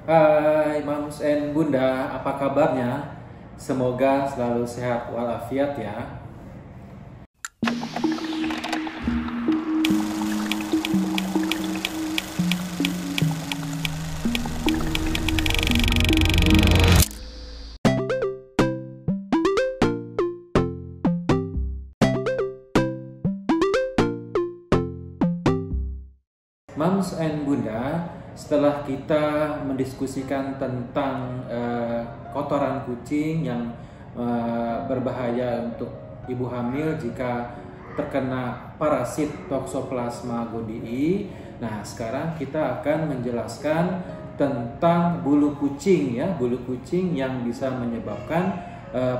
Hai Mams and Bunda, apa kabarnya? Semoga selalu sehat walafiat ya. Mams and Bunda, setelah kita mendiskusikan tentang kotoran kucing yang berbahaya untuk ibu hamil jika terkena parasit Toxoplasma gondii. Nah, sekarang kita akan menjelaskan tentang bulu kucing ya, bulu kucing yang bisa menyebabkan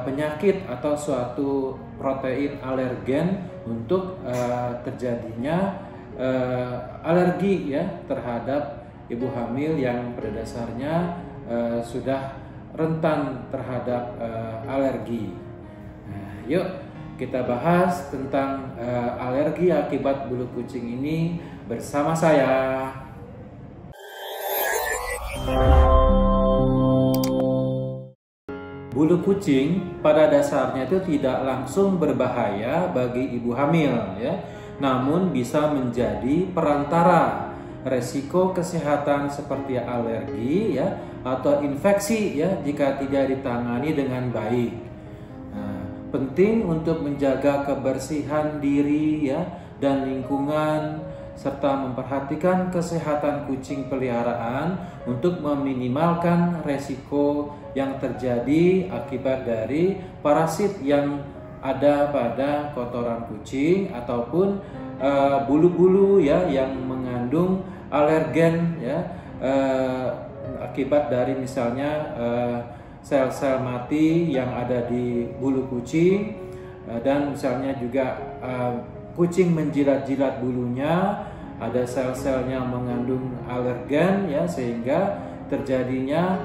penyakit atau suatu protein alergen untuk terjadinya alergi ya terhadap ibu hamil yang pada dasarnya sudah rentan terhadap alergi. Nah, yuk kita bahas tentang alergi akibat bulu kucing ini bersama saya. Bulu kucing pada dasarnya itu tidak langsung berbahaya bagi ibu hamil ya, namun bisa menjadi perantara resiko kesehatan seperti alergi ya atau infeksi ya jika tidak ditangani dengan baik. Nah, penting untuk menjaga kebersihan diri ya dan lingkungan serta memperhatikan kesehatan kucing peliharaan untuk meminimalkan resiko yang terjadi akibat dari parasit yang ada pada kotoran kucing ataupun bulu-bulu ya yang mengandung alergen ya akibat dari misalnya sel-sel mati yang ada di bulu kucing dan misalnya juga kucing menjilat-jilat bulunya, ada sel-selnya mengandung alergen ya sehingga terjadinya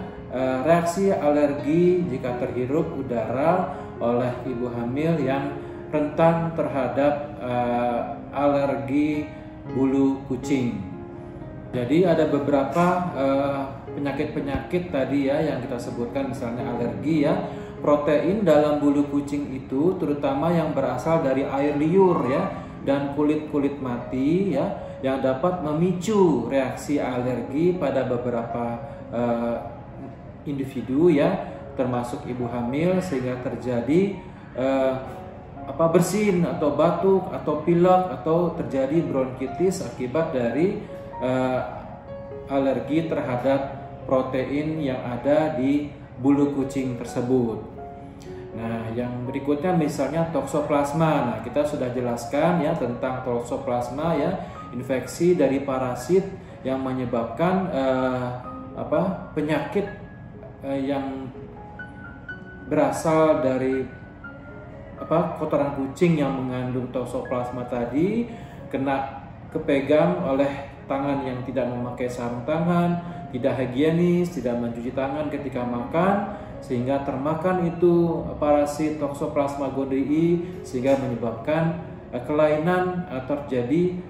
reaksi alergi jika terhirup udara oleh ibu hamil yang rentan terhadap alergi bulu kucing. Jadi ada beberapa penyakit-penyakit tadi ya yang kita sebutkan, misalnya alergi ya. Protein dalam bulu kucing itu terutama yang berasal dari air liur ya dan kulit-kulit mati ya yang dapat memicu reaksi alergi pada beberapa individu ya termasuk ibu hamil sehingga terjadi bersin atau batuk atau pilek atau terjadi bronkitis akibat dari alergi terhadap protein yang ada di bulu kucing tersebut. Nah, yang berikutnya misalnya toksoplasma. Nah, kita sudah jelaskan ya tentang toksoplasma ya, infeksi dari parasit yang menyebabkan penyakit yang berasal dari kotoran kucing yang mengandung toksoplasma tadi kena kepegang oleh tangan yang tidak memakai sarung tangan, tidak higienis, tidak mencuci tangan ketika makan, sehingga termakan itu parasit Toxoplasma gondii sehingga menyebabkan kelainan atau terjadi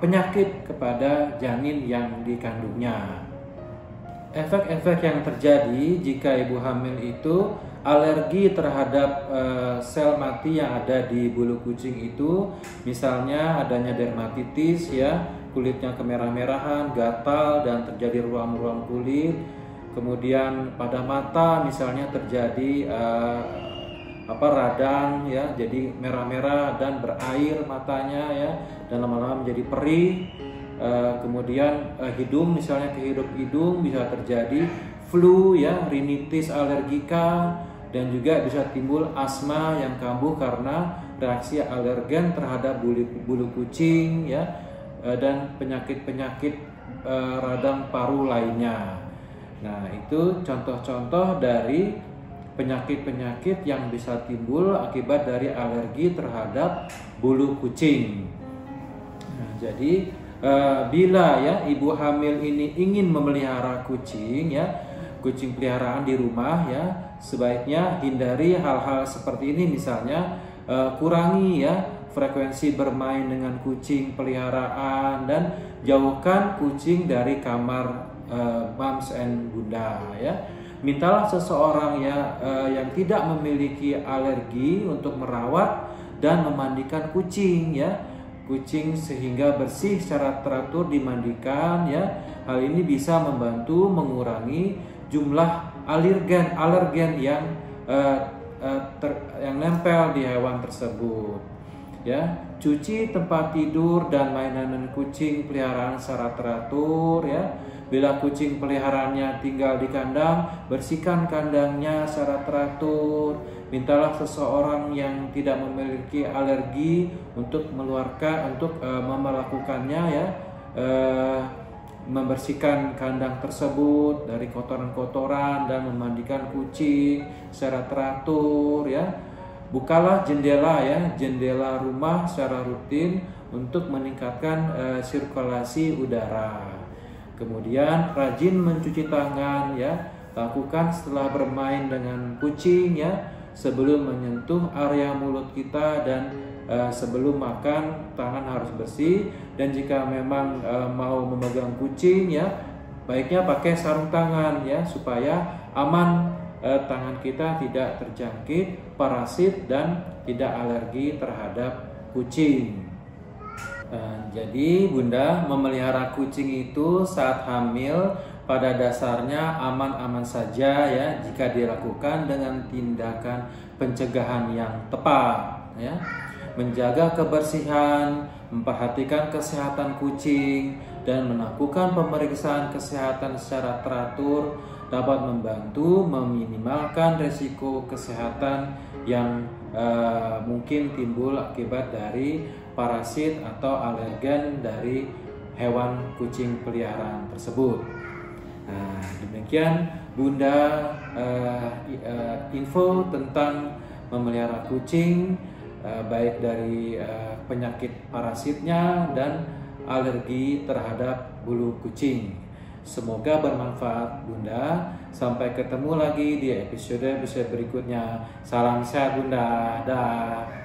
penyakit kepada janin yang dikandungnya. Efek-efek yang terjadi jika ibu hamil itu alergi terhadap sel mati yang ada di bulu kucing itu, misalnya adanya dermatitis ya, kulitnya kemerah-merahan, gatal dan terjadi ruam-ruam kulit. Kemudian pada mata misalnya terjadi radang ya, jadi merah-merah dan berair matanya ya, dan lama-lama menjadi perih. Kemudian hidung misalnya kehidup hidung bisa terjadi flu ya, rinitis alergika, dan juga bisa timbul asma yang kambuh karena reaksi alergen terhadap bulu kucing ya, dan penyakit-penyakit radang paru lainnya. Nah, itu contoh-contoh dari penyakit-penyakit yang bisa timbul akibat dari alergi terhadap bulu kucing. Nah, jadi bila ya ibu hamil ini ingin memelihara kucing ya, kucing peliharaan di rumah ya, sebaiknya hindari hal-hal seperti ini, misalnya kurangi ya frekuensi bermain dengan kucing peliharaan dan jauhkan kucing dari kamar mams moms and bunda ya. Mintalah seseorang ya yang tidak memiliki alergi untuk merawat dan memandikan kucing ya. Kucing sehingga bersih secara teratur dimandikan ya. Hal ini bisa membantu mengurangi jumlah alergen yang yang nempel di hewan tersebut ya. Cuci tempat tidur dan mainan kucing peliharaan secara teratur ya. Bila kucing peliharaannya tinggal di kandang, bersihkan kandangnya secara teratur. Mintalah seseorang yang tidak memiliki alergi untuk melakukannya ya, membersihkan kandang tersebut dari kotoran-kotoran dan memandikan kucing secara teratur ya. Bukalah jendela rumah secara rutin untuk meningkatkan sirkulasi udara. Kemudian rajin mencuci tangan ya. Lakukan setelah bermain dengan kucing ya, sebelum menyentuh area mulut kita, dan sebelum makan tangan harus bersih. Dan jika memang mau memegang kucing ya, baiknya pakai sarung tangan ya, supaya aman, tangan kita tidak terjangkit parasit dan tidak alergi terhadap kucing. Jadi bunda, memelihara kucing itu saat hamil pada dasarnya aman-aman saja ya, jika dilakukan dengan tindakan pencegahan yang tepat ya. Menjaga kebersihan, memperhatikan kesehatan kucing, dan melakukan pemeriksaan kesehatan secara teratur dapat membantu meminimalkan risiko kesehatan yang mungkin timbul akibat dari parasit atau alergen dari hewan kucing peliharaan tersebut. Nah, demikian bunda info tentang memelihara kucing, baik dari penyakit parasitnya dan alergi terhadap bulu kucing. Semoga bermanfaat bunda. Sampai ketemu lagi di episode berikutnya. Salam sehat bunda. Dah.